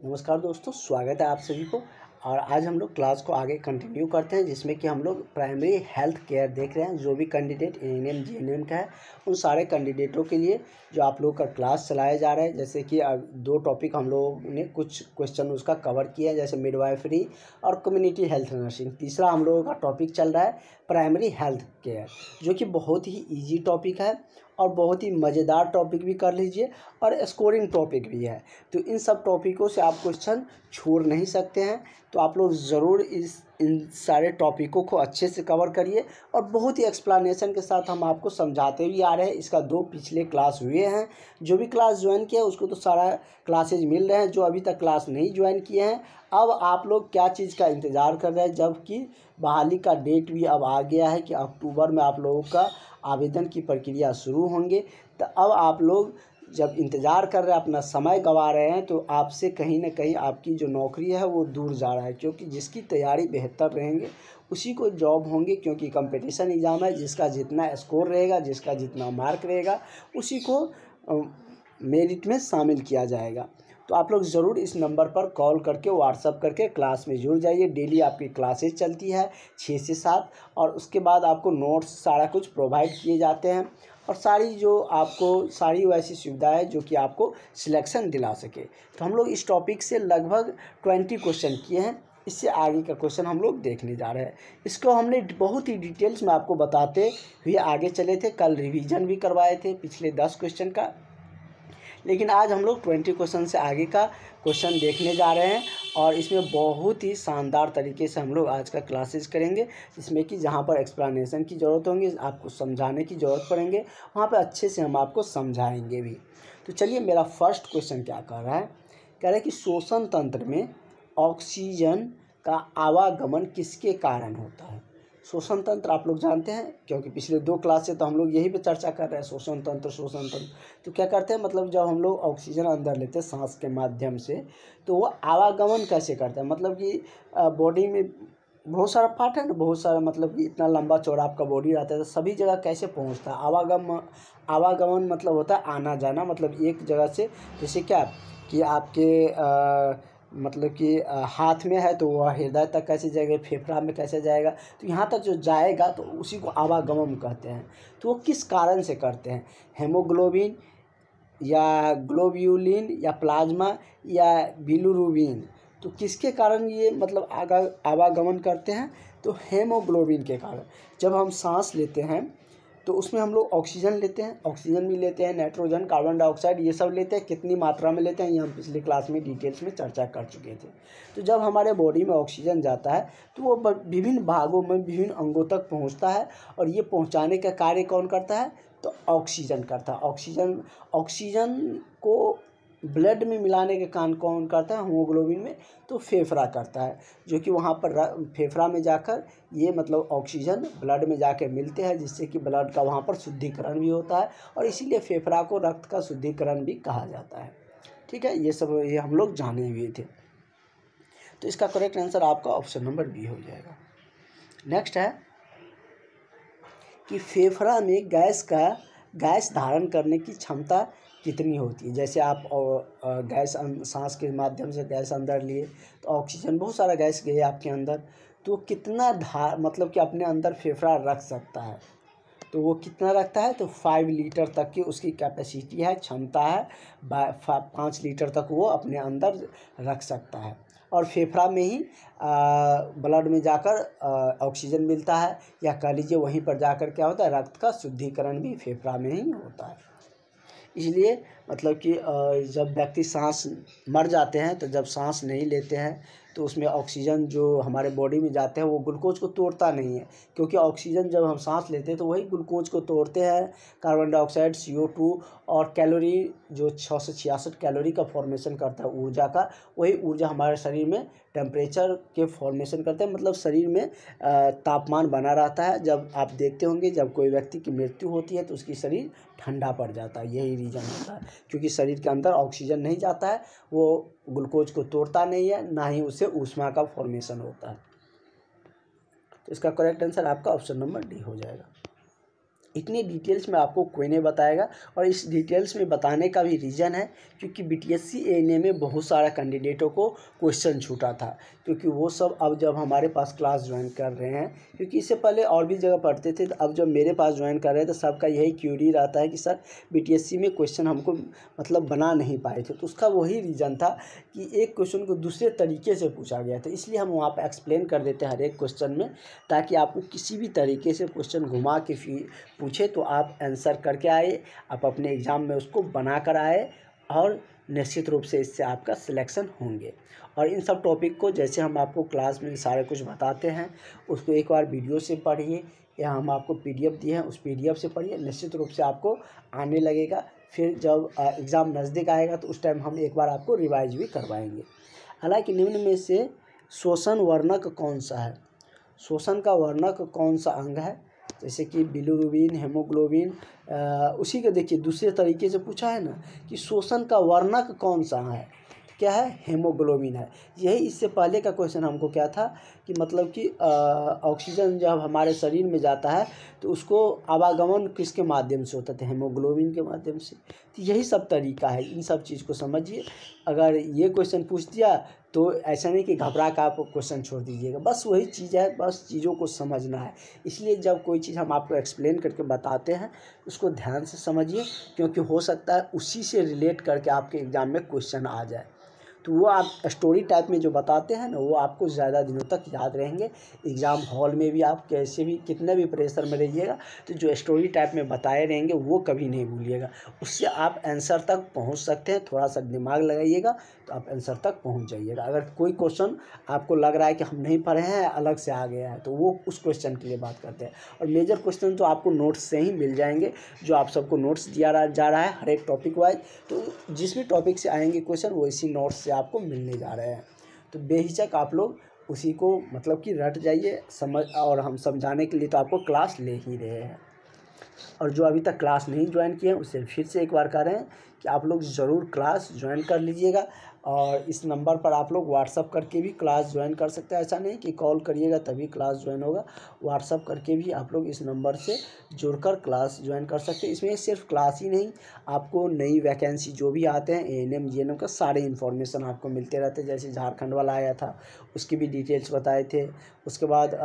नमस्कार दोस्तों, स्वागत है आप सभी को। और आज हम लोग क्लास को आगे कंटिन्यू करते हैं, जिसमें कि हम लोग प्राइमरी हेल्थ केयर देख रहे हैं। जो भी कैंडिडेट एएनएम जीएनएम का है, उन सारे कैंडिडेटों के लिए जो आप लोग का क्लास चलाया जा रहा है। जैसे कि अब 2 टॉपिक हम लोगों ने कुछ क्वेश्चन उसका कवर किया है, जैसे मिडवाइफरी और कम्युनिटी हेल्थ नर्सिंग। तीसरा हम लोगों का टॉपिक चल रहा है प्राइमरी हेल्थ केयर, जो कि बहुत ही ईजी टॉपिक है और बहुत ही मज़ेदार टॉपिक भी कर लीजिए और स्कोरिंग टॉपिक भी है। तो इन सब टॉपिकों से आप क्वेश्चन छोड़ नहीं सकते हैं। तो आप लोग ज़रूर इन सारे टॉपिकों को अच्छे से कवर करिए और बहुत ही एक्सप्लेनेशन के साथ हम आपको समझाते भी आ रहे हैं। इसका 2 पिछले क्लास हुए हैं। जो भी क्लास ज्वाइन किया उसको तो सारा क्लासेज मिल रहे हैं। जो अभी तक क्लास नहीं ज्वाइन किए हैं, अब आप लोग क्या चीज़ का इंतज़ार कर रहे हैं, जबकि बहाली का डेट भी अब आ गया है कि अक्टूबर में आप लोगों का आवेदन की प्रक्रिया शुरू होंगे। तो अब आप लोग जब इंतज़ार कर रहे हैं, अपना समय गंवा रहे हैं, तो आपसे कहीं ना कहीं आपकी जो नौकरी है वो दूर जा रहा है। क्योंकि जिसकी तैयारी बेहतर रहेंगे उसी को जॉब होंगे, क्योंकि कंपटीशन एग्ज़ाम है। जिसका जितना स्कोर रहेगा, जिसका जितना मार्क रहेगा, उसी को मेरिट में शामिल किया जाएगा। तो आप लोग ज़रूर इस नंबर पर कॉल करके व्हाट्सअप करके क्लास में जुड़ जाइए। डेली आपकी क्लासेस चलती है 6 से 7, और उसके बाद आपको नोट्स सारा कुछ प्रोवाइड किए जाते हैं और सारी जो आपको सारी वैसी सुविधाएं जो कि आपको सिलेक्शन दिला सके। तो हम लोग इस टॉपिक से लगभग 20 क्वेश्चन किए हैं। इससे आगे का क्वेश्चन हम लोग देखने जा रहे हैं। इसको हमने बहुत ही डिटेल्स में आपको बताते हुए आगे चले थे। कल रिवीजन भी करवाए थे पिछले 10 क्वेश्चन का, लेकिन आज हम लोग 20 क्वेश्चन से आगे का क्वेश्चन देखने जा रहे हैं। और इसमें बहुत ही शानदार तरीके से हम लोग आज का क्लासेस करेंगे, जिसमें कि जहाँ पर एक्सप्लेनेशन की ज़रूरत होंगी, आपको समझाने की ज़रूरत पड़ेंगे, वहाँ पे अच्छे से हम आपको समझाएंगे भी। तो चलिए, मेरा फर्स्ट क्वेश्चन क्या कह रहा है, कह रहा है कि श्वसन तंत्र में ऑक्सीजन का आवागमन किसके कारण होता है। श्वसन तंत्र आप लोग जानते हैं, क्योंकि पिछले 2 क्लास से तो हम लोग यही पे चर्चा कर रहे हैं, श्वसन तंत्र। तो क्या करते हैं, मतलब जब हम लोग ऑक्सीजन अंदर लेते हैं सांस के माध्यम से, तो वो आवागमन कैसे करता है। मतलब कि बॉडी में बहुत सारा पार्ट है ना, बहुत सारा, मतलब कि इतना लंबा चौड़ा आपका बॉडी रहता है, तो सभी जगह कैसे पहुंचता है। आवागमन मतलब होता है आना जाना। मतलब एक जगह से, जैसे क्या कि आपके मतलब कि हाथ में है तो वह हृदय तक कैसे जाएगा, फेफड़ा में कैसे जाएगा, तो यहाँ तक जो जाएगा तो उसी को आवागमन कहते हैं। तो वो किस कारण से करते हैं, हेमोग्लोबिन या ग्लोब्यूलिन या प्लाज्मा या बिलिरुबिन। तो किसके कारण ये मतलब आवागमन करते हैं, तो हेमोग्लोबिन के कारण। जब हम सांस लेते हैं तो उसमें हम लोग ऑक्सीजन लेते हैं, ऑक्सीजन भी लेते हैं, नाइट्रोजन, कार्बन डाइऑक्साइड, ये सब लेते हैं। कितनी मात्रा में लेते हैं ये हम पिछले क्लास में डिटेल्स में चर्चा कर चुके थे। तो जब हमारे बॉडी में ऑक्सीजन जाता है तो वो विभिन्न भागों में, विभिन्न अंगों तक पहुंचता है, और ये पहुंचाने का कार्य कौन करता है, तो ऑक्सीजन करता है। ऑक्सीजन को ब्लड में मिलाने के काम कौन करता है, हीमोग्लोबिन में, तो फेफड़ा करता है। जो कि वहाँ पर फेफड़ा में जाकर ये मतलब ऑक्सीजन ब्लड में जाकर मिलते हैं, जिससे कि ब्लड का वहाँ पर शुद्धिकरण भी होता है, और इसीलिए फेफड़ा को रक्त का शुद्धिकरण भी कहा जाता है। ठीक है, ये हम लोग जाने हुए थे। तो इसका करेक्ट आंसर आपका ऑप्शन नंबर बी हो जाएगा। नेक्स्ट है कि फेफड़ा में गैस धारण करने की क्षमता कितनी होती है। जैसे आप गैस सांस के माध्यम से गैस अंदर लिए, तो ऑक्सीजन, बहुत सारा गैस गए आपके अंदर, तो कितना मतलब कि अपने अंदर फेफड़ा रख सकता है। तो वो कितना रखता है, तो 5 लीटर तक की उसकी कैपेसिटी है, क्षमता है। 5 लीटर तक वो अपने अंदर रख सकता है। और फेफड़ा में ही ब्लड में जाकर ऑक्सीजन मिलता है, या कह लीजिए वहीं पर जाकर क्या होता है, रक्त का शुद्धिकरण भी फेफड़ा में ही होता है। इसलिए मतलब कि जब व्यक्ति सांस मर जाते हैं, तो जब सांस नहीं लेते हैं तो उसमें ऑक्सीजन जो हमारे बॉडी में जाते हैं वो ग्लूकोज को तोड़ता नहीं है। क्योंकि ऑक्सीजन जब हम सांस लेते हैं तो वही ग्लूकोज को तोड़ते हैं, कार्बन डाइऑक्साइड, CO2 और कैलोरी, जो 666 कैलोरी का फॉर्मेशन करता है ऊर्जा का, वही ऊर्जा हमारे शरीर में टेम्परेचर के फॉर्मेशन करते हैं। मतलब शरीर में तापमान बना रहता है। जब आप देखते होंगे, जब कोई व्यक्ति की मृत्यु होती है तो उसकी शरीर ठंडा पड़ जाता है, यही रीज़न होता है। क्योंकि शरीर के अंदर ऑक्सीजन नहीं जाता है, वो ग्लूकोज को तोड़ता नहीं है, ना ही उससे ऊष्मा का फॉर्मेशन होता है। तो इसका करेक्ट आंसर आपका ऑप्शन नंबर डी हो जाएगा। इतनी डिटेल्स में आपको कोई नहीं बताएगा। और इस डिटेल्स में बताने का भी रीज़न है क्योंकि बीटीएससी एएनएम में बहुत सारा कैंडिडेटों को क्वेश्चन छूटा था, क्योंकि वो सब अब जब हमारे पास क्लास ज्वाइन कर रहे हैं, क्योंकि इससे पहले और भी जगह पढ़ते थे, तो अब जब मेरे पास ज्वाइन कर रहे हैं तो सबका यही क्यूरी रहता है कि सर बीटीएससी में क्वेश्चन हमको मतलब बना नहीं पाए थे। तो उसका वही रीज़न था कि एक क्वेश्चन को दूसरे तरीके से पूछा गया था, इसलिए हम वहाँ पर एक्सप्लेन कर देते हैं हर एक क्वेश्चन में, ताकि आपको किसी भी तरीके से क्वेश्चन घुमा के पूछे तो आप आंसर करके आए, आप अपने एग्ज़ाम में उसको बना कर आए और निश्चित रूप से इससे आपका सिलेक्शन होंगे। और इन सब टॉपिक को जैसे हम आपको क्लास में सारे कुछ बताते हैं, उसको एक बार वीडियो से पढ़िए या हम आपको पीडीएफ दिए हैं उस पीडीएफ से पढ़िए, निश्चित रूप से आपको आने लगेगा। फिर जब एग्ज़ाम नज़दीक आएगा तो उस टाइम हम एक बार आपको रिवाइज भी करवाएंगे। हालांकि निम्न में से शोषण वर्णक कौन सा है? शोषण का वर्णक कौन सा अंग है? जैसे कि बिलिरुबिन, हेमोग्लोबिन, उसी के देखिए दूसरे तरीके से पूछा है ना कि शोषण का वर्णक कौन सा है, क्या है? हेमोग्लोबिन है। यही इससे पहले का क्वेश्चन हमको क्या था कि मतलब कि ऑक्सीजन जब हमारे शरीर में जाता है तो उसको आवागमन किसके माध्यम से होता था? हेमोग्लोबिन के माध्यम से। तो यही सब तरीका है, इन सब चीज़ को समझिए। अगर ये क्वेश्चन पूछ दिया तो ऐसा नहीं कि घबरा कर आप क्वेश्चन छोड़ दीजिएगा, बस वही चीज़ है, बस चीज़ों को समझना है। इसलिए जब कोई चीज़ हम आपको एक्सप्लेन करके बताते हैं उसको ध्यान से समझिए, क्योंकि हो सकता है उसी से रिलेट करके आपके एग्ज़ाम में क्वेश्चन आ जाए। तो वो आप स्टोरी टाइप में जो बताते हैं ना वो आपको ज़्यादा दिनों तक याद रहेंगे। एग्ज़ाम हॉल में भी आप कैसे भी कितने भी प्रेशर में रहिएगा तो जो स्टोरी टाइप में बताए रहेंगे वो कभी नहीं भूलिएगा, उससे आप आंसर तक पहुंच सकते हैं। थोड़ा सा दिमाग लगाइएगा तो आप आंसर तक पहुंच जाइएगा। अगर कोई क्वेश्चन आपको लग रहा है कि हम नहीं पढ़े हैं, अलग से आ गया है, तो वो उस क्वेश्चन के लिए बात करते हैं। और मेजर क्वेश्चन तो आपको नोट्स से ही मिल जाएंगे, जो आप सबको नोट्स दिया जा रहा है हर एक टॉपिक वाइज। तो जिस भी टॉपिक से आएंगे क्वेश्चन वो इसी नोट्स से आपको मिलने जा रहे हैं। तो बेहिचक आप लोग उसी को मतलब कि रट जाइए समझ, और हम समझाने के लिए तो आपको क्लास ले ही रहे हैं। और जो अभी तक क्लास नहीं ज्वाइन किए हैं उसे फिर से एक बार कह रहे हैं कि आप लोग ज़रूर क्लास ज्वाइन कर लीजिएगा। और इस नंबर पर आप लोग व्हाट्सअप करके भी क्लास ज्वाइन कर सकते हैं। ऐसा नहीं कि कॉल करिएगा तभी क्लास ज्वाइन होगा, व्हाट्सअप करके भी आप लोग इस नंबर से जुड़कर क्लास ज्वाइन कर सकते हैं। इसमें सिर्फ क्लास ही नहीं, आपको नई वैकेंसी जो भी आते हैं एएनएम जीएनएम का सारे इन्फॉर्मेशन आपको मिलते रहते हैं। जैसे झारखंड वाला आया था उसकी भी डिटेल्स बताए थे। उसके बाद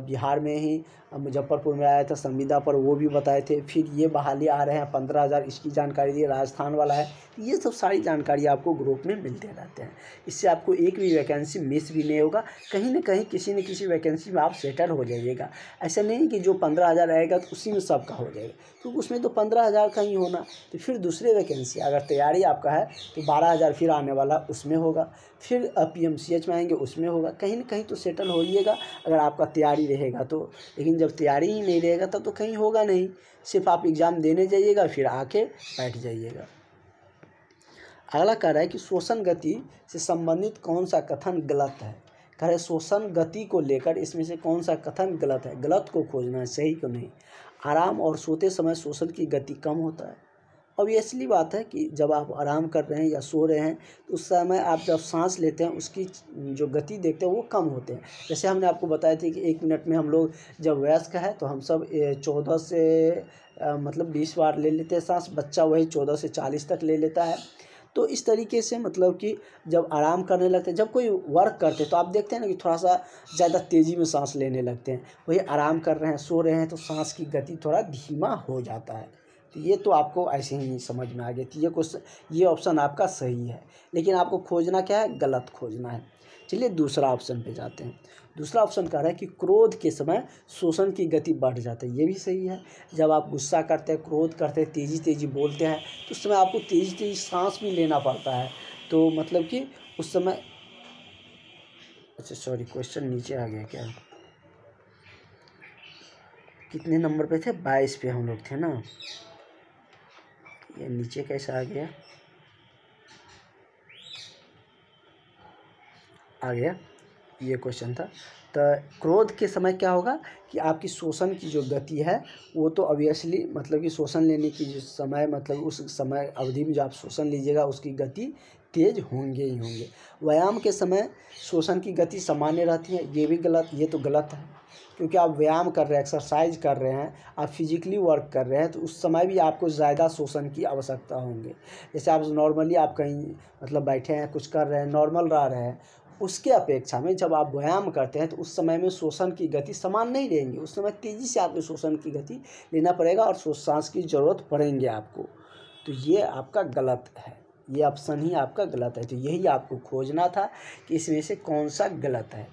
बिहार में ही मुजफ्फरपुर में आया था संविदा पर, वो भी बताए थे। फिर ये बहाली आ रहे हैं 15,000, इसकी जानकारी दी। राजस्थान वाला है, ये सब सारी जानकारी आपको ग्रुप में मिलते रहते हैं। इससे आपको एक भी वैकेंसी मिस भी नहीं होगा, कहीं ना कहीं किसी न किसी वैकेंसी में आप सेटल हो जाइएगा। ऐसा नहीं कि जो 15,000 आएगा तो उसी में सबका हो जाएगा, क्योंकि उसमें तो 15,000 का ही होना। तो फिर दूसरे वैकेंसी अगर तैयारी आपका है तो 12,000 फिर आने वाला उसमें होगा, फिर पीएमसीएच में आएंगे उसमें होगा। कहीं ना कहीं तो सेटल होइएगा अगर आपका तैयारी रहेगा तो। लेकिन जब तैयारी ही नहीं रहेगा तब तो कहीं होगा नहीं, सिर्फ आप एग्ज़ाम देने जाइएगा फिर आके बैठ जाइएगा। अगला कह रहा है कि शोषण गति से संबंधित कौन सा कथन गलत है? कह रहे शोषण गति को लेकर इसमें से कौन सा कथन गलत है? गलत को खोजना है, सही को नहीं। आराम और सोते समय शोषण की गति कम होता है। ऑब्वियसली बात है कि जब आप आराम कर रहे हैं या सो रहे हैं तो उस समय आप जब सांस लेते हैं उसकी जो गति देखते हैं वो कम होते हैं। जैसे हमने आपको बताया था कि 1 मिनट में हम लोग जब वयस्क है तो हम सब 14 से मतलब 20 बार ले लेते हैं सांस, बच्चा वही 14 से 40 तक ले लेता है। तो इस तरीके से मतलब कि जब आराम करने लगते हैं, जब कोई वर्क करते हैं तो आप देखते हैं ना कि थोड़ा सा ज़्यादा तेज़ी में सांस लेने लगते हैं। वही आराम कर रहे हैं, सो रहे हैं तो सांस की गति थोड़ा धीमा हो जाता है। तो ये तो आपको ऐसे ही समझ में आ गया कि ये ऑप्शन आपका सही है, लेकिन आपको खोजना क्या है? गलत खोजना है। चलिए दूसरा ऑप्शन पे जाते हैं। दूसरा ऑप्शन कह रहा है कि क्रोध के समय शोषण की गति बढ़ जाता है। ये भी सही है। जब आप गुस्सा करते हैं, क्रोध करते हैं, तेज़ी बोलते हैं तो उस समय आपको तेज़ी सांस भी लेना पड़ता है। तो मतलब कि उस समय, अच्छा सॉरी क्वेश्चन नीचे आ गया क्या? कितने नंबर पे थे? 22 पे हम लोग थे ना, ये नीचे कैसे आ गया? आ गया, ये क्वेश्चन था। तो क्रोध के समय क्या होगा कि आपकी शोषण की जो गति है वो तो ऑब्वियसली मतलब कि शोषण लेने की जो समय मतलब उस समय अवधि में जो आप शोषण लीजिएगा उसकी गति तेज होंगे ही होंगे। व्यायाम के समय शोषण की गति सामान्य रहती है, ये भी गलत, ये तो गलत है। क्योंकि आप व्यायाम कर रहे हैं, एक्सरसाइज कर रहे हैं, आप फिजिकली वर्क कर रहे हैं, तो उस समय भी आपको ज़्यादा शोषण की आवश्यकता होंगे। जैसे आप नॉर्मली आप कहीं मतलब बैठे हैं, कुछ कर रहे हैं, नॉर्मल रह रहे हैं, उसके अपेक्षा में जब आप व्यायाम करते हैं तो उस समय में शोषण की गति समान नहीं रहेंगी। उस समय तेज़ी से आपको शोषण की गति लेना पड़ेगा और सांस की ज़रूरत पड़ेंगे आपको। तो ये आपका गलत है, ये ऑप्शन ही आपका गलत है। तो यही आपको खोजना था कि इसमें से कौन सा गलत है।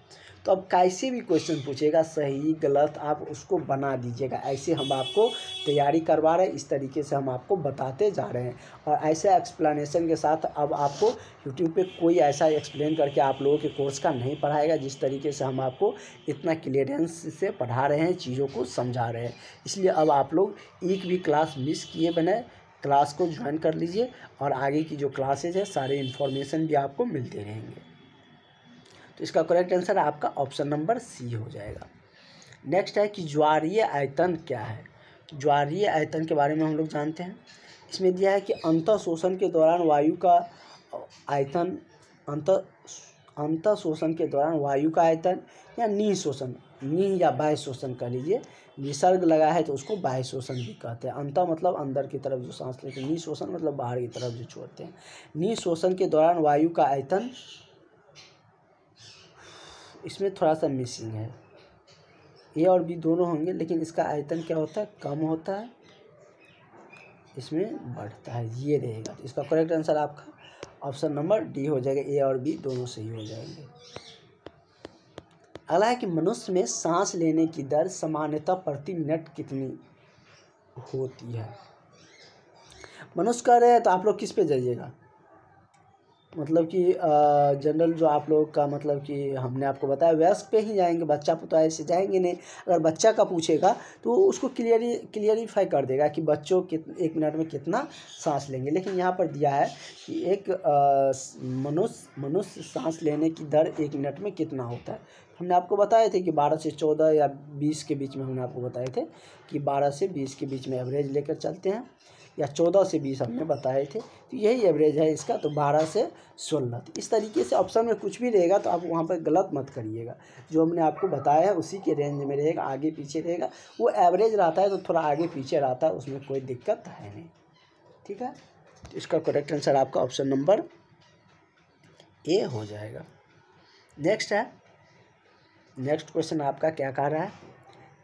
तो अब कैसे भी क्वेश्चन पूछेगा, सही गलत आप उसको बना दीजिएगा। ऐसे हम आपको तैयारी करवा रहे हैं, इस तरीके से हम आपको बताते जा रहे हैं। और ऐसे एक्सप्लेनेशन के साथ अब आपको यूट्यूब पे कोई ऐसा एक्सप्लेन करके आप लोगों के कोर्स का नहीं पढ़ाएगा, जिस तरीके से हम आपको इतना क्लियरेंस से पढ़ा रहे हैं, चीज़ों को समझा रहे हैं। इसलिए अब आप लोग एक भी क्लास मिस किए बिना क्लास को ज्वाइन कर लीजिए और आगे की जो क्लासेज है सारे इन्फॉर्मेशन भी आपको मिलते रहेंगे। तो इसका करेक्ट आंसर आपका ऑप्शन नंबर सी हो जाएगा। नेक्स्ट है कि ज्वारीय आयतन क्या है। ज्वारीय आयतन के बारे में हम लोग जानते हैं। इसमें दिया है कि अंतः शोषण के दौरान वायु का आयतन, अंतः शोषण के दौरान वायु का आयतन या निःशोषण, निः या बाह्य शोषण कह लीजिए, निसर्ग लगा है तो उसको बाह्य शोषण भी कहते हैं। अंतः मतलब अंदर की तरफ जो सांस लेते हैं, निःशोषण मतलब बाहर की तरफ जो छोड़ते हैं। निःशोषण के दौरान वायु का आयतन, इसमें थोड़ा सा मिसिंग है, ए और बी दोनों होंगे, लेकिन इसका आयतन क्या होता है, कम होता है, इसमें बढ़ता है, ये रहेगा। तो इसका करेक्ट आंसर आपका ऑप्शन नंबर डी हो जाएगा। ए और बी दोनों सही हो जाएंगे। अगला है कि मनुष्य में सांस लेने की दर सामान्यतः प्रति मिनट कितनी होती है। मनुष्य कह रहे हैं तो आप लोग किस पे जाइएगा, मतलब कि जनरल जो आप लोग का मतलब कि हमने आपको बताया वयस्क पे ही जाएंगे, बच्चा पुता ऐसे जाएंगे नहीं। अगर बच्चा का पूछेगा तो उसको क्लियरीफाई कर देगा कि बच्चों एक मिनट में कितना सांस लेंगे। लेकिन यहाँ पर दिया है कि एक मनुष्य सांस लेने की दर एक मिनट में कितना होता है। हमने आपको बताए थे कि 12 से 14 या 20 के बीच में, हमने आपको बताए थे कि 12 से 20 के बीच में एवरेज लेकर चलते हैं, या 14 से 20 हमने बताए थे। तो यही एवरेज है इसका, तो 12 से 16। तो इस तरीके से ऑप्शन में कुछ भी रहेगा तो आप वहाँ पर गलत मत करिएगा। जो हमने आपको बताया है उसी के रेंज में रहेगा, आगे पीछे रहेगा। वो एवरेज रहता है तो थोड़ा आगे पीछे रहता है, उसमें कोई दिक्कत है नहीं। ठीक है, तो इसका करेक्ट आंसर आपका ऑप्शन नंबर ए हो जाएगा। नेक्स्ट है, नेक्स्ट क्वेश्चन आपका क्या कह रहा है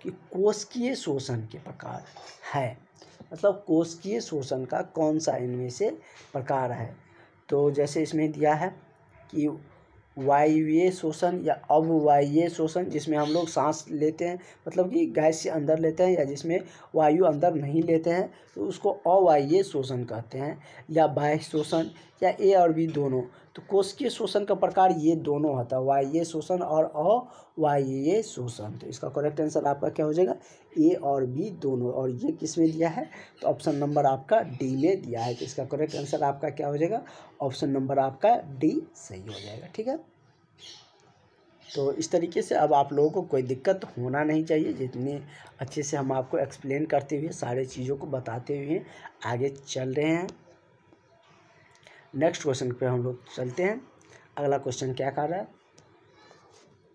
कि कोशिकीय शोषण के प्रकार है, मतलब कोशिकीय शोषण का कौन सा इनमें से प्रकार है। तो जैसे इसमें दिया है कि वायवीय शोषण या अवायवीय शोषण, जिसमें हम लोग सांस लेते हैं मतलब कि गैस से अंदर लेते हैं, या जिसमें वायु अंदर नहीं लेते हैं तो उसको अवायवीय शोषण कहते हैं, या बाह्य शोषण, या ए और बी दोनों। तो कोशिकीय शोषण का प्रकार ये दोनों होता है, वायवीय शोषण और अवायवीय शोषण। तो इसका करेक्ट आंसर आपका क्या हो जाएगा, ए और बी दोनों। और ये किस में दिया है, तो ऑप्शन नंबर आपका डी में दिया है। तो इसका करेक्ट आंसर आपका क्या हो जाएगा, ऑप्शन नंबर आपका डी सही हो जाएगा। ठीक है, तो इस तरीके से अब आप लोगों को कोई दिक्कत होना नहीं चाहिए। जितने अच्छे से हम आपको एक्सप्लेन करते हुए सारे चीज़ों को बताते हुए आगे चल रहे हैं। नेक्स्ट क्वेश्चन पे हम लोग चलते हैं। अगला क्वेश्चन क्या कर रहा है,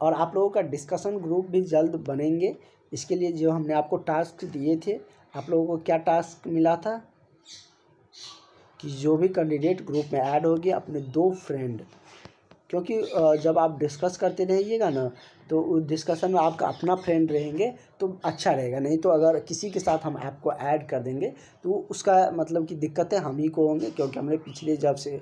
और आप लोगों का डिस्कशन ग्रुप भी जल्द बनेंगे। इसके लिए जो हमने आपको टास्क दिए थे, आप लोगों को क्या टास्क मिला था कि जो भी कैंडिडेट ग्रुप में ऐड होगी अपने 2 फ्रेंड, क्योंकि जब आप डिस्कस करते रहिएगा ना तो उस डिस्कशन में आपका अपना फ्रेंड रहेंगे तो अच्छा रहेगा। नहीं तो अगर किसी के साथ हम आपको ऐड कर देंगे तो उसका मतलब कि दिक्कतें हम ही को होंगे, क्योंकि हमने पिछले जब से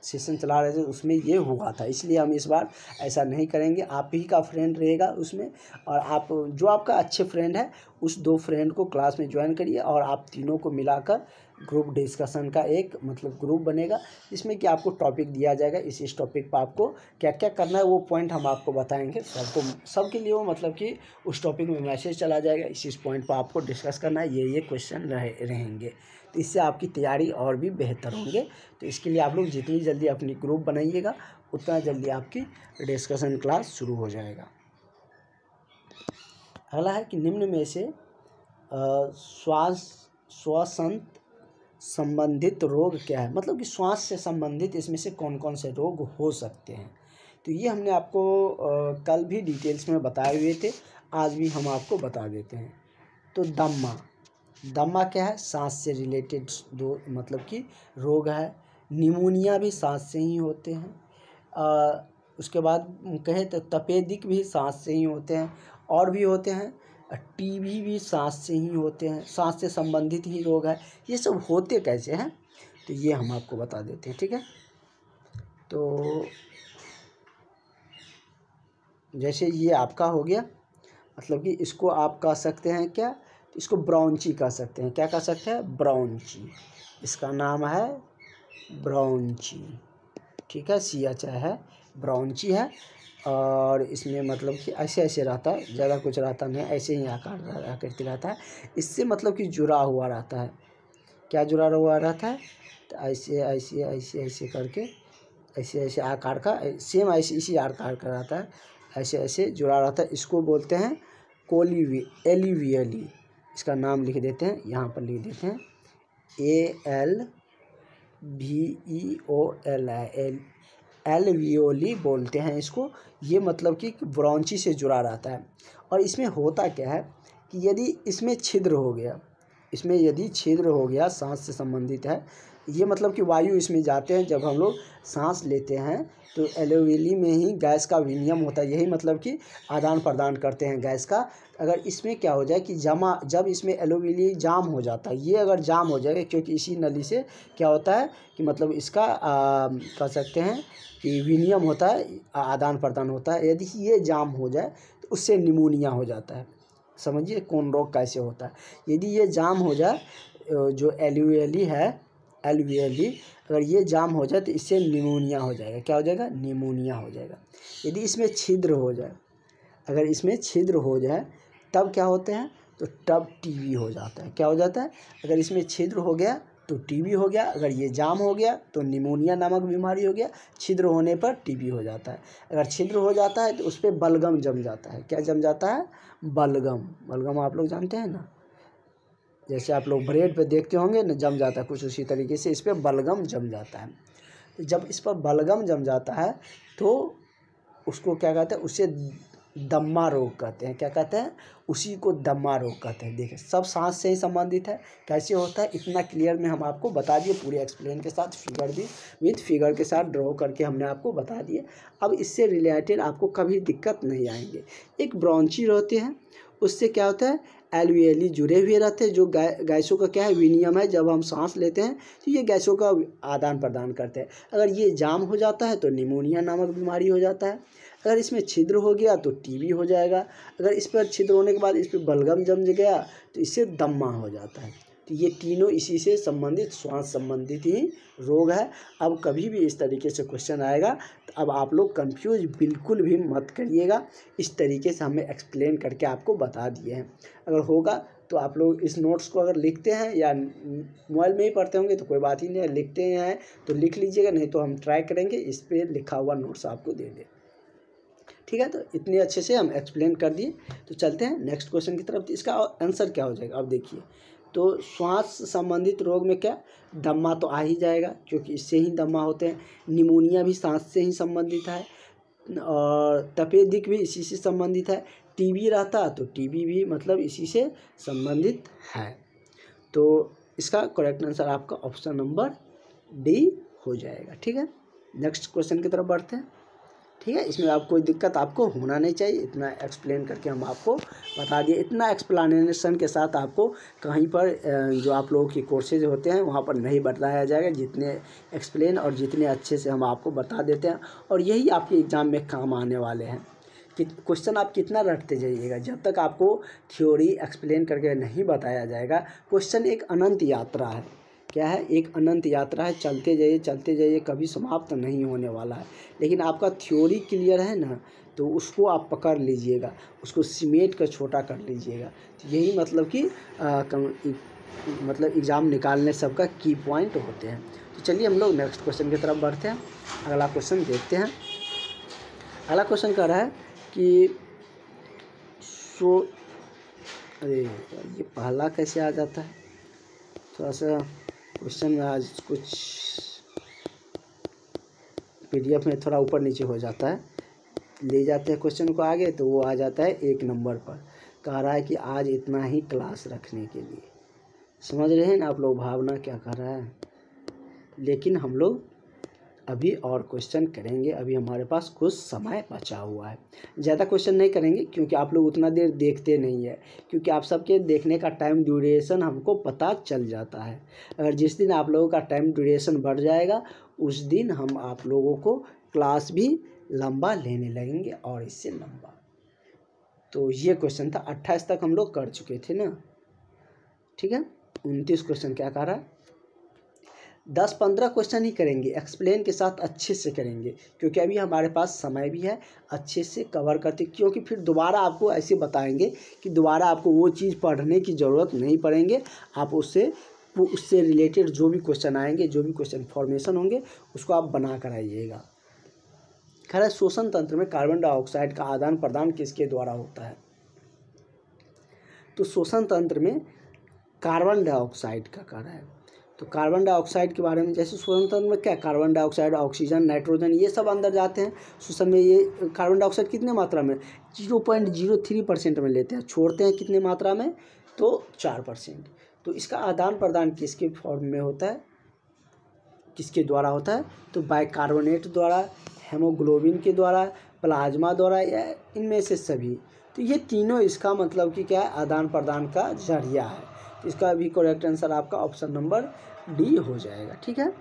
सेशन चला रहे थे उसमें ये हुआ था। इसलिए हम इस बार ऐसा नहीं करेंगे, आप ही का फ्रेंड रहेगा उसमें। और आप जो आपका अच्छे फ्रेंड है उस 2 फ्रेंड को क्लास में ज्वाइन करिए, और आप तीनों को मिलाकर ग्रुप डिस्कशन का एक मतलब ग्रुप बनेगा, जिसमें कि आपको टॉपिक दिया जाएगा। इस टॉपिक पर आपको क्या क्या करना है वो पॉइंट हम आपको बताएंगे। सबके लिए वो मतलब कि उस टॉपिक में मैसेज चला जाएगा, इस पॉइंट पर आपको डिस्कस करना है, ये क्वेश्चन रहेंगे। तो इससे आपकी तैयारी और भी बेहतर होंगे। तो इसके लिए आप लोग जितनी जल्दी अपनी ग्रुप बनाइएगा उतना जल्दी आपकी डिस्कशन क्लास शुरू हो जाएगा। अगला है कि निम्न में से श्वसन संबंधित रोग क्या है, मतलब कि श्वास से संबंधित इसमें से कौन कौन से रोग हो सकते हैं। तो ये हमने आपको कल भी डिटेल्स में बताए हुए थे, आज भी हम आपको बता देते हैं। तो दम्मा क्या है? सांस से रिलेटेड दो मतलब कि रोग है। निमोनिया भी सांस से ही होते हैं। उसके बाद कहें तो तपेदिक भी सांस से ही होते हैं, और भी होते हैं। टीबी भी सांस से ही होते हैं, सांस से संबंधित ही रोग है। ये सब होते कैसे हैं तो ये हम आपको बता देते हैं, ठीक है। तो जैसे ये आपका हो गया, मतलब कि इसको आप कह सकते हैं क्या, इसको ब्राउंची कह सकते हैं। क्या कह सकते हैं? ब्राउंची। इसका नाम है ब्राउंची, ठीक है। CH है, ब्राउंची है। और इसमें मतलब कि ऐसे ऐसे रहता है, ज़्यादा कुछ रहता नहीं, ऐसे ही आकृति रहता है। इससे मतलब कि जुड़ा हुआ रहता है। क्या जुड़ा हुआ रहता है? तो ऐसे ऐसे ऐसे ऐसे करके ऐसे ऐसे आकार का, सेम ऐसे इसी आकार का रहता है, ऐसे ऐसे जुड़ा रहता है। इसको बोलते हैं एलिवियली। इसका नाम लिख देते हैं, यहाँ पर लिख देते हैं ALVEOL, एल्वियोली बोलते हैं इसको। ये मतलब कि ब्रांची से जुड़ा रहता है। और इसमें होता क्या है कि यदि इसमें छिद्र हो गया, इसमें यदि छिद्र हो गया, सांस से संबंधित है। ये मतलब कि वायु इसमें जाते हैं, जब हम लोग सांस लेते हैं तो एल्वियोली में ही गैस का विनिमय होता है। यही मतलब कि आदान प्रदान करते हैं गैस का। अगर इसमें क्या हो जाए कि जब इसमें एल्वियोली जाम हो जाता है, ये अगर जाम हो जाएगा, क्योंकि इसी नली से क्या होता है कि मतलब इसका कह सकते हैं कि विनिमय होता है, आदान प्रदान होता है। यदि ये जाम हो जाए तो उससे निमोनिया हो जाता है। समझिए कौन रोग कैसे होता है। यदि ये जाम हो जाए, जो एल्वियोली है, एल्वियोली अगर ये जाम हो जाए तो इससे निमोनिया हो जाएगा। क्या हो जाएगा? निमोनिया हो जाएगा। यदि इसमें छिद्र हो जाए, अगर इसमें छिद्र हो जाए तब क्या होते हैं, तो तब टीबी हो जाता है। क्या हो जाता है? अगर इसमें छिद्र हो गया तो टीबी हो गया। अगर ये जाम हो गया तो निमोनिया नामक बीमारी हो गया। छिद्र होने पर टीबी हो जाता है। अगर छिद्र हो जाता है तो उस पर बलगम जम जाता है। क्या जम जाता है? बलगम आप लोग जानते हैं ना, जैसे आप लोग ब्रेड पे देखते होंगे ना, जम जाता है, कुछ उसी तरीके से इस पर बलगम जम जाता है। तो जब इस पर बलगम जम जाता है तो उसको क्या कहते हैं? उसे दम्मा रोग कहते हैं। क्या कहते हैं? उसी को दम्मा रोग कहते हैं। देखिए सब सांस से ही संबंधित है। कैसे होता है इतना क्लियर में हम आपको बता दिए, पूरे एक्सप्लेन के साथ, फिगर भी विथ फिगर के साथ ड्रॉ करके हमने आपको बता दिए। अब इससे रिलेटेड आपको कभी दिक्कत नहीं आएंगे। एक ब्रांची रहते हैं, उससे क्या होता है, एल्वियोली जुड़े हुए रहते हैं, जो गैसों का क्या है, विनिमय है। जब हम सांस लेते हैं तो ये गैसों का आदान प्रदान करते हैं। अगर ये जाम हो जाता है तो निमोनिया नामक बीमारी हो जाता है। अगर इसमें छिद्र हो गया तो टीबी हो जाएगा। अगर इस पर छिद्र होने के बाद इस पर बलगम जम गया तो इससे दम्मा हो जाता है। तो ये तीनों इसी से संबंधित, श्वास संबंधित ही रोग है। अब कभी भी इस तरीके से क्वेश्चन आएगा तो अब आप लोग कंफ्यूज बिल्कुल भी मत करिएगा। इस तरीके से हमने एक्सप्लेन करके आपको बता दिए हैं। अगर होगा तो आप लोग इस नोट्स को अगर लिखते हैं या मोबाइल में ही पढ़ते होंगे तो कोई बात ही नहीं, लिखते हैं तो लिख लीजिएगा, नहीं तो हम ट्राई करेंगे इस पर लिखा हुआ नोट्स आपको दे दें, ठीक है। तो इतने अच्छे से हम एक्सप्लेन कर दिए। तो चलते हैं नेक्स्ट क्वेश्चन की तरफ। तो इसका आंसर क्या हो जाएगा अब देखिए। तो श्वास संबंधित रोग में क्या, दम्मा तो आ ही जाएगा, क्योंकि इससे ही दम्मा होते हैं। निमोनिया भी सांस से ही संबंधित है, और तपेदिक भी इसी से संबंधित है। टीबी रहता तो टीबी भी मतलब इसी से संबंधित है। तो इसका करेक्ट आंसर आपका ऑप्शन नंबर डी हो जाएगा, ठीक है। नेक्स्ट क्वेश्चन की तरफ बढ़ते हैं, ठीक है। इसमें आप कोई दिक्कत आपको होना नहीं चाहिए। इतना एक्सप्लेन करके हम आपको बता दिए। इतना एक्सप्लेनेशन के साथ आपको कहीं पर जो आप लोगों के कोर्सेज होते हैं वहाँ पर नहीं बताया जाएगा, जितने एक्सप्लेन और जितने अच्छे से हम आपको बता देते हैं। और यही आपके एग्ज़ाम में काम आने वाले हैं कि क्वेश्चन आप कितना रटते जाइएगा। जब तक आपको थ्योरी एक्सप्लेन करके नहीं बताया जाएगा, क्वेश्चन एक अनंत यात्रा है। क्या है? एक अनंत यात्रा है। चलते जाइए, कभी समाप्त नहीं होने वाला है। लेकिन आपका थ्योरी क्लियर है ना, तो उसको आप पकड़ लीजिएगा, उसको सिमेट कर छोटा कर लीजिएगा। तो यही मतलब कि मतलब एग्ज़ाम निकालने सबका की पॉइंट होते हैं। तो चलिए हम लोग नेक्स्ट क्वेश्चन की तरफ बढ़ते हैं। अगला क्वेश्चन देखते हैं। अगला क्वेश्चन कह रहा है कि अरे ये पहला कैसे आ जाता है, थोड़ा सा क्वेश्चन में आज कुछ PDF में थोड़ा ऊपर नीचे हो जाता है। ले जाते हैं क्वेश्चन को आगे तो वो आ जाता है 1 नंबर पर। कह रहा है कि आज इतना ही क्लास रखने के लिए। समझ रहे हैं ना आप लोग भावना क्या कर रहा है। लेकिन हम लोग अभी और क्वेश्चन करेंगे, अभी हमारे पास कुछ समय बचा हुआ है। ज़्यादा क्वेश्चन नहीं करेंगे क्योंकि आप लोग उतना देर देखते नहीं है, क्योंकि आप सबके देखने का टाइम ड्यूरेशन हमको पता चल जाता है। अगर जिस दिन आप लोगों का टाइम ड्यूरेशन बढ़ जाएगा उस दिन हम आप लोगों को क्लास भी लंबा लेने लगेंगे और इससे लंबा। तो ये क्वेश्चन था 28 तक हम लोग कर चुके थे ना, ठीक है। 29 क्वेश्चन क्या कह रहा है, 10-15 क्वेश्चन ही करेंगे, एक्सप्लेन के साथ अच्छे से करेंगे क्योंकि अभी हमारे पास समय भी है, अच्छे से कवर करते, क्योंकि फिर दोबारा आपको ऐसे बताएंगे कि दोबारा आपको वो चीज़ पढ़ने की ज़रूरत नहीं पड़ेंगे। आप उससे रिलेटेड जो भी क्वेश्चन आएंगे, जो भी क्वेश्चन फॉर्मेशन होंगे उसको आप बना कर आइएगा। खैर है श्वसन तंत्र में कार्बन डाइऑक्साइड का आदान प्रदान किसके द्वारा होता है, तो श्वसन तंत्र में कार्बन डाइऑक्साइड का कार्य है। तो कार्बन डाइऑक्साइड के बारे में, जैसे श्वसन तंत्र में क्या कार्बन डाइऑक्साइड, ऑक्सीजन, नाइट्रोजन ये सब अंदर जाते हैं। श्वसन में ये कार्बन डाइऑक्साइड कितने मात्रा में 0.03% में लेते हैं, छोड़ते हैं कितने मात्रा में, तो 4%। तो इसका आदान प्रदान किसके फॉर्म में होता है, किसके द्वारा होता है, तो बाइकार्बोनेट द्वारा, हेमोग्लोबिन के द्वारा, प्लाज्मा द्वारा, या इनमें से सभी। तो ये तीनों इसका मतलब कि क्या है, आदान प्रदान का जरिया है। तो इसका भी करेक्ट आंसर आपका ऑप्शन नंबर डी हो जाएगा, ठीक है।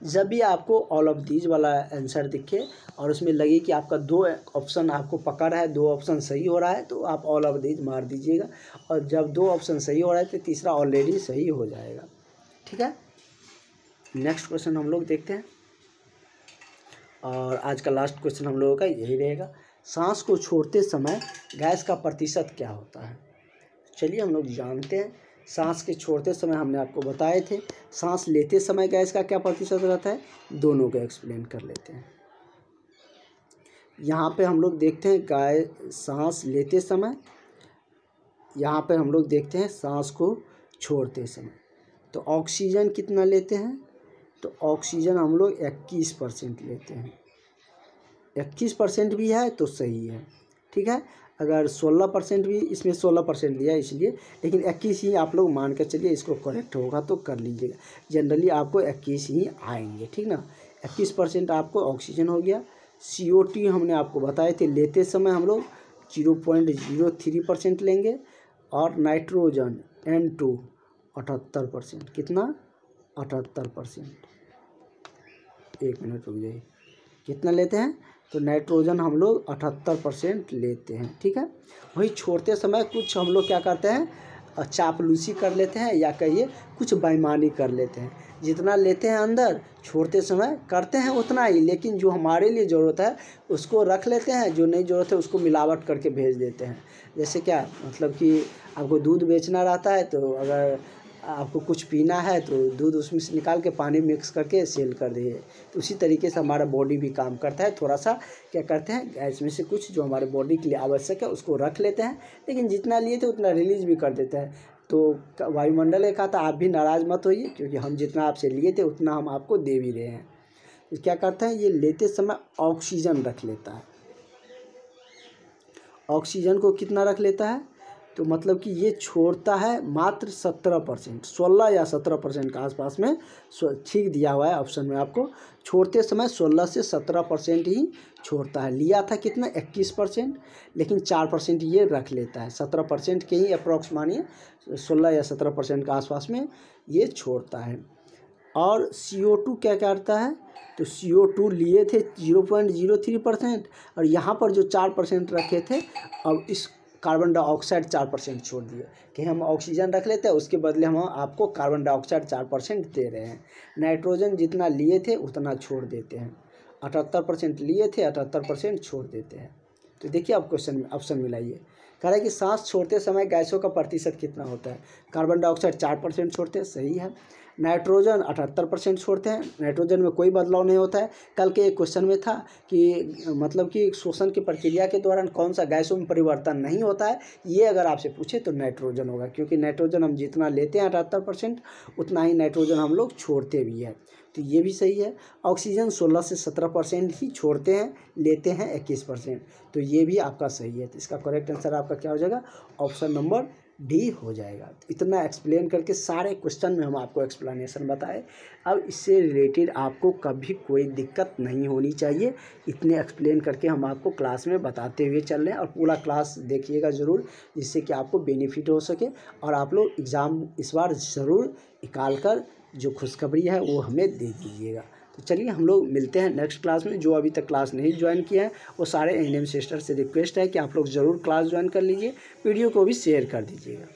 जब भी आपको ऑल ऑफ दीज वाला आंसर दिखे और उसमें लगे कि आपका 2 ऑप्शन आपको पकड़ है, 2 ऑप्शन सही हो रहा है, तो आप ऑल ऑफ दीज मार दीजिएगा। और जब 2 ऑप्शन सही हो रहा है तो तीसरा ऑलरेडी सही हो जाएगा, ठीक है। नेक्स्ट क्वेश्चन हम लोग देखते हैं और आज का लास्ट क्वेश्चन हम लोगों का यही रहेगा। सांस को छोड़ते समय गैस का प्रतिशत क्या होता है। चलिए हम लोग जानते हैं। सांस के छोड़ते समय हमने आपको बताए थे, सांस लेते समय गैस का क्या प्रतिशत रहता है, दोनों को एक्सप्लेन कर लेते हैं। यहाँ पे हम लोग देखते हैं सांस लेते समय, यहाँ पे हम लोग देखते हैं सांस को छोड़ते समय। तो ऑक्सीजन कितना लेते हैं, तो ऑक्सीजन हम लोग 21% लेते हैं। 21% भी है तो सही है, ठीक है। अगर 16% भी, इसमें 16% लिया है इसलिए, लेकिन 21 ही आप लोग मान कर चलिए, इसको करेक्ट होगा तो कर लीजिएगा। जनरली आपको 21 ही आएंगे, ठीक ना। 21% आपको ऑक्सीजन हो गया। CO2 हमने आपको बताए थे, लेते समय हम लोग 0.03% लेंगे। और नाइट्रोजन N2 78%, कितना 78%। 1 मिनट रुक जाइए, कितना लेते हैं, तो नाइट्रोजन हम लोग 78% लेते हैं, ठीक है। वही छोड़ते समय कुछ हम लोग क्या करते हैं, चापलूसी कर लेते हैं, या कहिए कुछ बेईमानी कर लेते हैं। जितना लेते हैं अंदर, छोड़ते समय करते हैं उतना ही, लेकिन जो हमारे लिए ज़रूरत है उसको रख लेते हैं, जो नहीं ज़रूरत है उसको मिलावट करके भेज देते हैं। जैसे क्या मतलब कि आपको दूध बेचना रहता है, तो अगर आपको कुछ पीना है तो दूध उसमें से निकाल के पानी मिक्स करके सेल कर दिए। तो उसी तरीके से हमारा बॉडी भी काम करता है। थोड़ा सा क्या करते हैं, इसमें से कुछ जो हमारे बॉडी के लिए आवश्यक है उसको रख लेते हैं, लेकिन जितना लिए थे उतना रिलीज भी कर देते हैं। तो वायुमंडल ने कहा था आप भी नाराज़ मत होइए, क्योंकि हम जितना आपसे लिए थे उतना हम आपको दे भी रहे हैं। तो क्या करते हैं, ये लेते समय ऑक्सीजन रख लेता है। ऑक्सीजन को कितना रख लेता है, तो मतलब कि ये छोड़ता है मात्र 17%, 16 या 17% के आसपास में, ठीक दिया हुआ है ऑप्शन में आपको। छोड़ते समय 16 से 17% ही छोड़ता है। लिया था कितना 21%, लेकिन 4% ये रख लेता है। 17% के ही अप्रॉक्स मानिए, 16 या 17% के आसपास में ये छोड़ता है। और CO2 क्या करता है, तो CO2 लिए थे 0.03%, और यहाँ पर जो 4% रखे थे, अब इस कार्बन डाइऑक्साइड 4% छोड़ दिए कि हम ऑक्सीजन रख लेते हैं, उसके बदले हम आपको कार्बन डाइऑक्साइड 4% दे रहे हैं। नाइट्रोजन जितना लिए थे उतना छोड़ देते हैं। 78% लिए थे, 78% छोड़ देते हैं। तो देखिए आप क्वेश्चन में ऑप्शन मिलाइए। कह रहा है कि सांस छोड़ते समय गैसों का प्रतिशत कितना होता है। कार्बन डाइऑक्साइड 4% छोड़ते हैं, सही है। नाइट्रोजन 78% छोड़ते हैं, नाइट्रोजन में कोई बदलाव नहीं होता है। कल के एक क्वेश्चन में था कि मतलब कि शोषण की प्रक्रिया के दौरान कौन सा गैसों में परिवर्तन नहीं होता है, ये अगर आपसे पूछे तो नाइट्रोजन होगा, क्योंकि नाइट्रोजन हम जितना लेते हैं 78% उतना ही नाइट्रोजन हम लोग छोड़ते भी हैं, तो ये भी सही है। ऑक्सीजन 16 से 17% ही छोड़ते हैं, लेते हैं 21%, तो ये भी आपका सही है। तो इसका करेक्ट आंसर आपका क्या हो जाएगा, ऑप्शन नंबर डी हो जाएगा। तो इतना एक्सप्लेन करके सारे क्वेश्चन में हम आपको एक्सप्लेनेशन बताए। अब इससे रिलेटेड आपको कभी कोई दिक्कत नहीं होनी चाहिए, इतने एक्सप्लेन करके हम आपको क्लास में बताते हुए चल रहे हैं, और पूरा क्लास देखिएगा ज़रूर, जिससे कि आपको बेनिफिट हो सके और आप लोग एग्ज़ाम इस बार ज़रूर निकाल कर जो खुशखबरी है वो हमें दे दीजिएगा। तो चलिए हम लोग मिलते हैं नेक्स्ट क्लास में। जो अभी तक क्लास नहीं ज्वाइन किया है वो सारे एएनएम सिस्टर से रिक्वेस्ट है कि आप लोग ज़रूर क्लास ज्वाइन कर लीजिए, वीडियो को भी शेयर कर दीजिएगा।